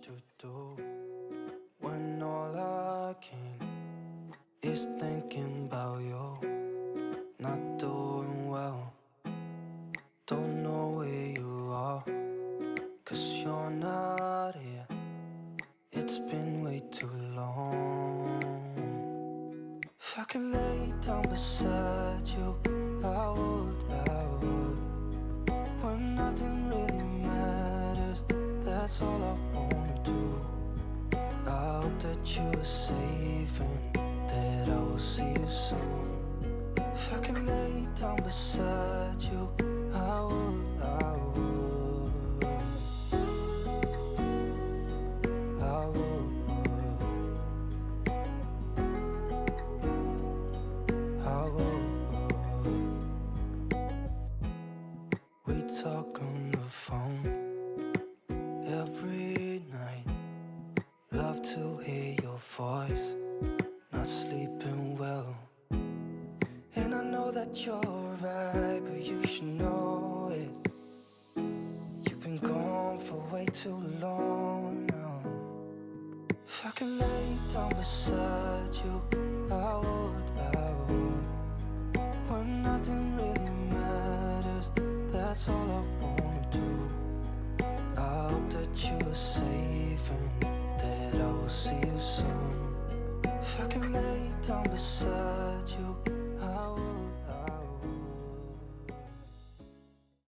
much to do when all I can is thinking about you. Not doing well, don't know where you are, 'cause you're not here. It's been way too long. If I could lay down beside you, I would. When nothing really matters, that's all I wanna do. I hope that you are safe and that I will see you soon. If I could lay down beside you, I would. We talk on the phone every night. Love to hear your voice. Not sleeping well, and I know that you're right, but you should know it. You've been gone for way too long now. If I could lay down beside you, I would. When nothing really matters, that's all I wanna do. I hope that you are safe and that I will see you soon. If I could lay